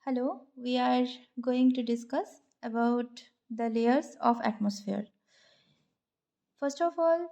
Hello, we are going to discuss about the layers of atmosphere. First of all,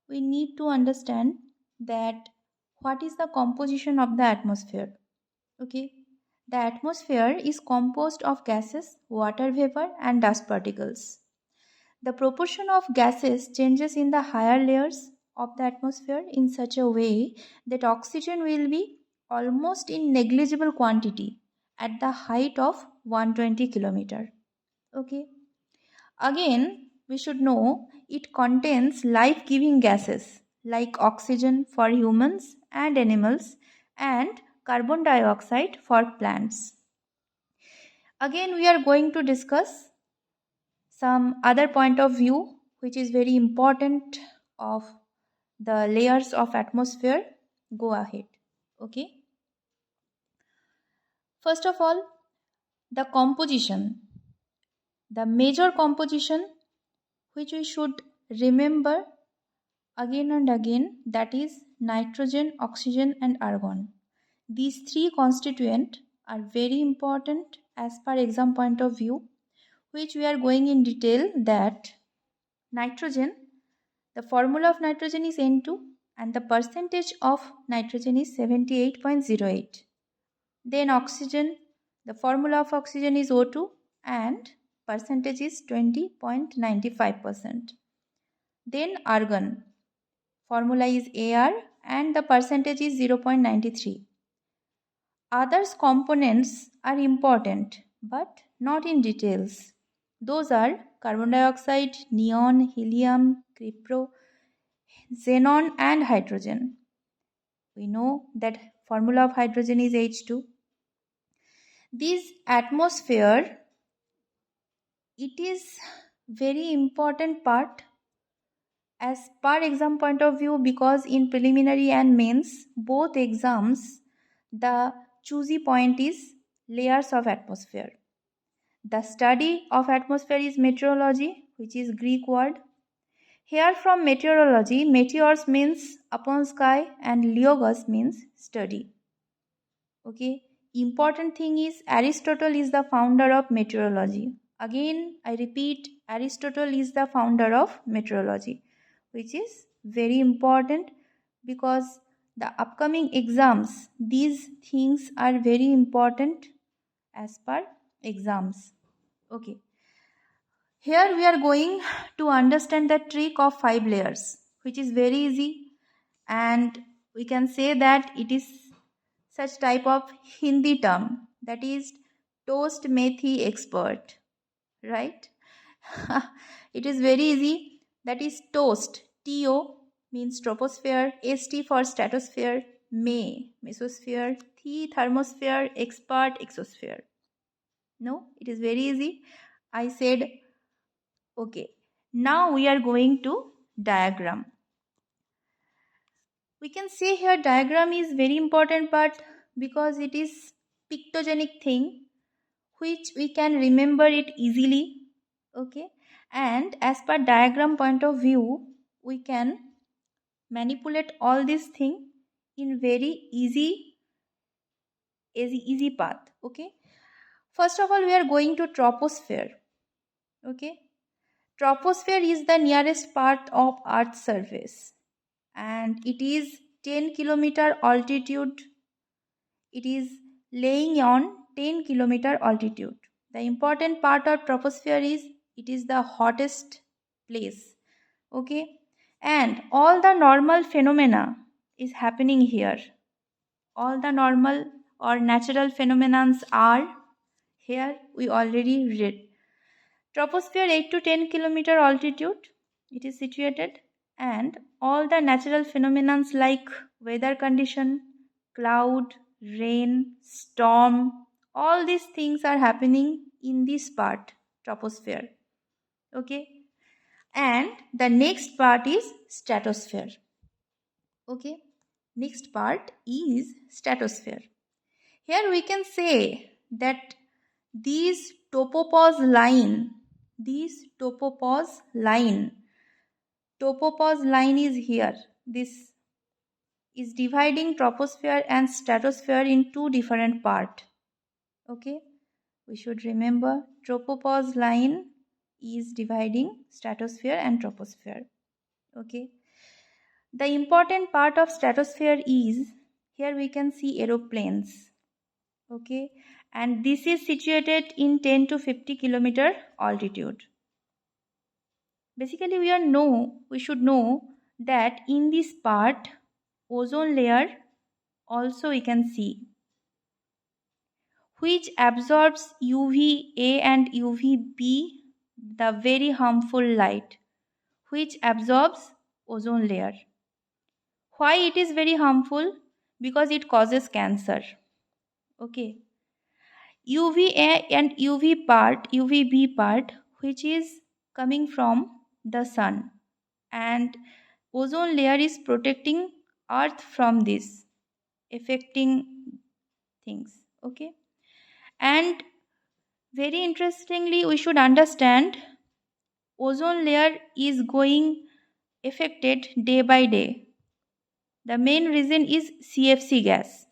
we need to understand that what is the composition of the atmosphere. Okay, the atmosphere is composed of gases, water vapor, and dust particles. The proportion of gases changes in the higher layers of the atmosphere in such a way that oxygen will be almost in negligible quantity at the height of 120 kilometer. Okay. Again, we should know it contains life giving gases like oxygen for humans and animals and carbon dioxide for plants. Again, we are going to discuss some other point of view which is very important of the layers of atmosphere. Go ahead. Okay. First of all, the composition. The major composition which we should remember again and again, that is nitrogen, oxygen and argon. These three constituents are very important as per exam point of view, which we are going in detail. That nitrogen, the formula of nitrogen is N2 and the percentage of nitrogen is 78.08. Then oxygen, the formula of oxygen is O2 and percentage is 20.95%. Then argon, formula is Ar and the percentage is 0.93. Others components are important but not in details. Those are carbon dioxide, neon, helium, crypto, xenon and hydrogen. We know that formula of hydrogen is H2. This atmosphere, it is very important part as per exam point of view, because in preliminary and mains both exams the choosy point is layers of atmosphere. The study of atmosphere is meteorology, which is Greek word. Here from meteorology, meteors means upon sky and liogos means study. Okay, important thing is Aristotle is the founder of meteorology. Again, I repeat, Aristotle is the founder of meteorology, which is very important because the upcoming exams, these things are very important as per exams. Okay. Here we are going to understand the trick of 5 layers, which is very easy, and we can say that it is such type of Hindi term, that is toast methi expert, right? It is very easy, that is toast, TO means troposphere, ST for stratosphere, mesosphere, thermosphere, expert, exosphere. No, it is very easy. I said okay. Now we are going to diagram. We can say here diagram is very important part because it is pictogenic thing which we can remember it easily. Okay, and as per diagram point of view, we can manipulate all this thing in very easy path. Okay, first of all we are going to troposphere. Okay, troposphere is the nearest part of Earth's surface and it is 10 kilometer altitude. It is laying on 10 kilometer altitude. The important part of troposphere is it is the hottest place. Okay, and all the normal phenomena is happening here. All the normal or natural phenomena are here. We already read. Troposphere 8 to 10 kilometer altitude, it is situated, and all the natural phenomena like weather condition, cloud, rain, storm, all these things are happening in this part, troposphere. Okay, and the next part is stratosphere. Okay, next part is stratosphere. Here we can say that these topopause line is here. This is dividing troposphere and stratosphere in two different parts. Okay, we should remember tropopause line is dividing stratosphere and troposphere. Okay, the important part of stratosphere is here we can see aeroplanes. Okay, and this is situated in 10 to 50 kilometer altitude. Basically we should know that in this part ozone layer also we can see, which absorbs UVA and UVB, the very harmful light, which absorbs ozone layer. Why it is very harmful? Because it causes cancer. Okay. UVA and UVB part, which is coming from the sun, and ozone layer is protecting earth from this affecting things. Okay. And very interestingly, we should understand ozone layer is going affected day by day. The main reason is CFC gas.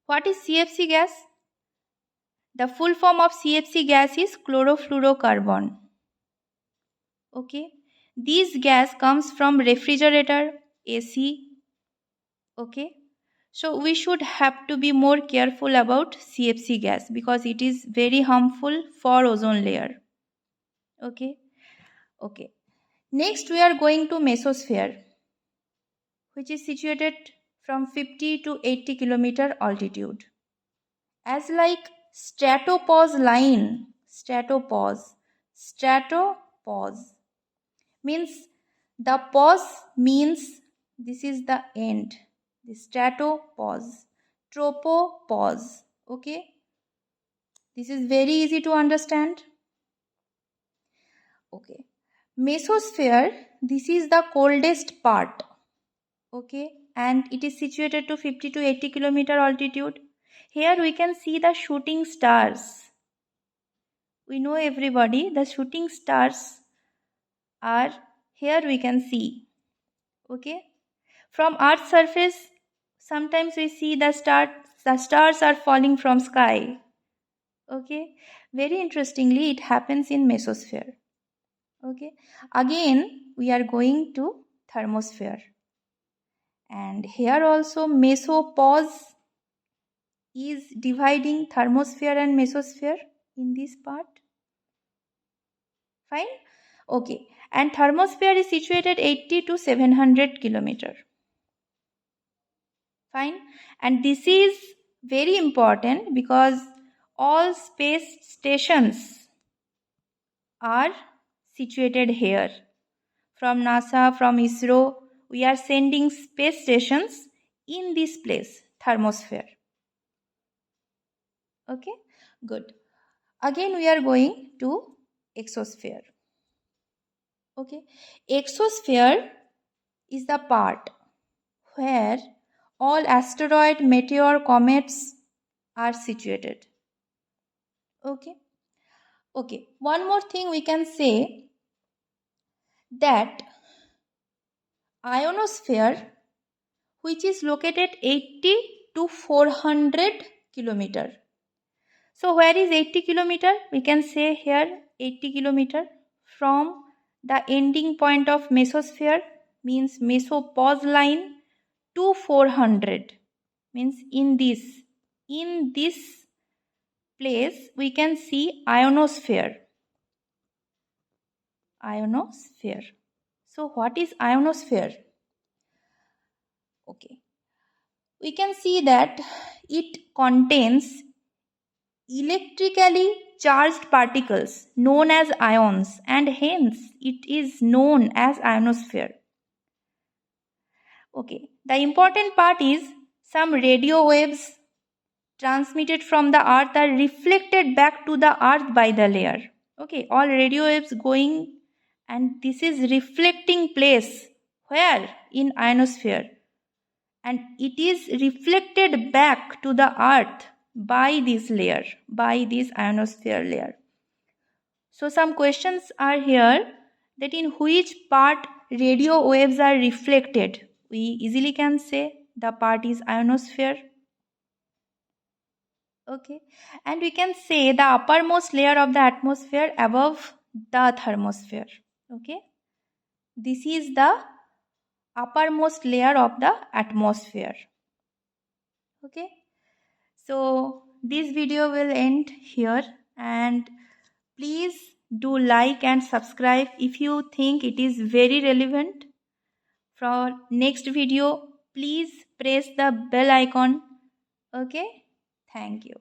What is CFC gas? The full form of CFC gas is chlorofluorocarbon. Okay. This gas comes from refrigerator, AC. Okay. So we should have to be more careful about CFC gas because it is very harmful for ozone layer. Okay. Okay. Next we are going to Mesosphere, which is situated from 50 to 80 kilometer altitude. As like stratopause line, stratopause means the pause means this is the end. The stratopause, tropopause. Okay, this is very easy to understand. Okay, Mesosphere, this is the coldest part. Okay, and it is situated to 50 to 80 kilometer altitude. Here we can see the shooting stars. We know everybody the shooting stars are here we can see. Okay, from earth's surface sometimes we see the stars are falling from sky. Okay, very interestingly it happens in Mesosphere. Okay, again we are going to thermosphere, and here also mesopause is dividing thermosphere and mesosphere in this part. Fine. Okay, and thermosphere is situated 80 to 700 kilometer. Fine, and this is very important because all space stations are situated here. From NASA, from ISRO, we are sending space stations in this place, thermosphere. Okay, good. Again we are going to exosphere. Okay, exosphere is the part where all asteroid, meteor, comets are situated. Okay, okay, one more thing we can say that ionosphere, which is located 80 to 400 kilometer. So where is 80 kilometer? We can say here 80 kilometer from the ending point of mesosphere, means mesopause line, to 400, means in this place we can see ionosphere. So what is ionosphere? Okay, we can see that it contains electrically charged particles known as ions, and hence it is known as ionosphere. Okay, the important part is some radio waves transmitted from the earth are reflected back to the earth by the layer. Okay, all radio waves going, and this is reflecting place where in ionosphere, and it is reflected back to the earth by this layer, by this ionosphere layer. So some questions are here that in which part radio waves are reflected. We easily can say the part is ionosphere. Okay, and we can say the uppermost layer of the atmosphere above the thermosphere. Okay, this is the uppermost layer of the atmosphere. Okay, so this video will end here, and please do like and subscribe if you think it is very relevant. For next video, please press the bell icon. Okay, thank you.